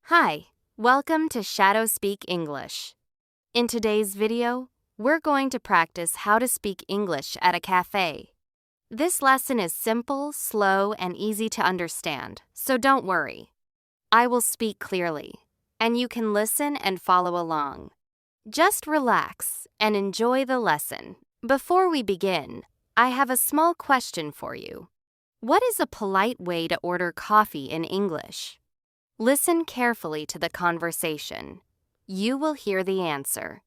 Hi, welcome to ShadowSpeak English. In today's video, we're going to practice how to speak English at a cafe. This lesson is simple, slow, and easy to understand, so don't worry. I will speak clearly, and you can listen and follow along. Just relax and enjoy the lesson. Before we begin, I have a small question for you. What is a polite way to order coffee in English? Listen carefully to the conversation. You will hear the answer.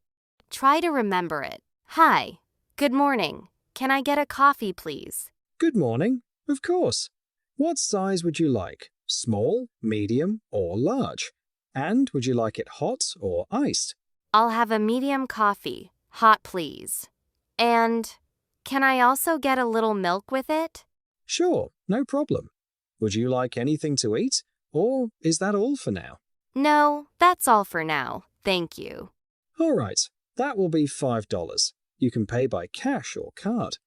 Try to remember it. Hi, good morning. Can I get a coffee, please? Good morning. Of course. What size would you like? Small, medium, or large? And would you like it hot or iced? I'll have a medium coffee, hot please. And can I also get a little milk with it? Sure, no problem. Would you like anything to eat? Or is that all for now? No, that's all for now. Thank you. All right, that will be $5. You can pay by cash or card.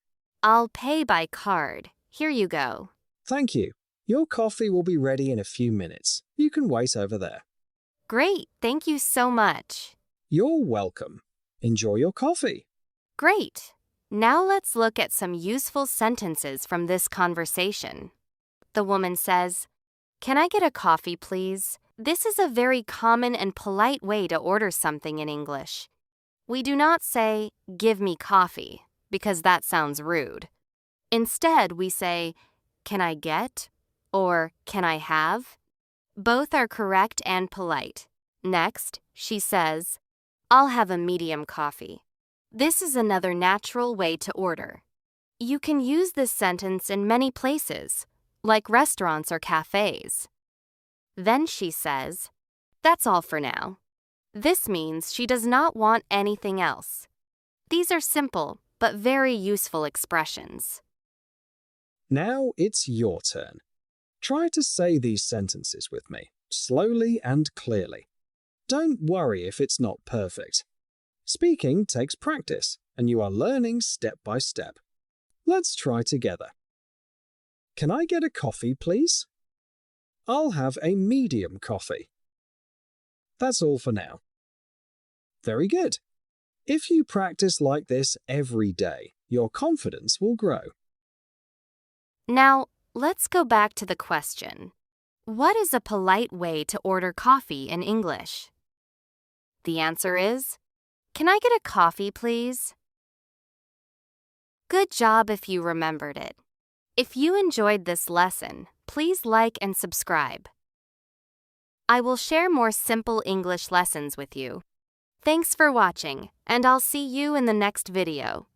I'll pay by card. Here you go. Thank you. Your coffee will be ready in a few minutes. You can wait over there. Great, thank you so much. You're welcome. Enjoy your coffee. Great. Now let's look at some useful sentences from this conversation. The woman says, "Can I get a coffee, please?" This is a very common and polite way to order something in English. We do not say, "Give me coffee," because that sounds rude. Instead, we say, "Can I get?" or "Can I have?" Both are correct and polite. Next, she says, "I'll have a medium coffee." This is another natural way to order. You can use this sentence in many places, like restaurants or cafes. Then she says, "That's all for now." This means she does not want anything else. These are simple but very useful expressions. Now it's your turn. Try to say these sentences with me, slowly and clearly. Don't worry if it's not perfect. Speaking takes practice, and you are learning step by step. Let's try together. Can I get a coffee, please? I'll have a medium coffee. That's all for now. Very good. If you practice like this every day, your confidence will grow. Now, let's go back to the question. What is a polite way to order coffee in English? The answer is, "Can I get a coffee, please?" Good job if you remembered it. If you enjoyed this lesson, please like and subscribe. I will share more simple English lessons with you. Thanks for watching, and I'll see you in the next video.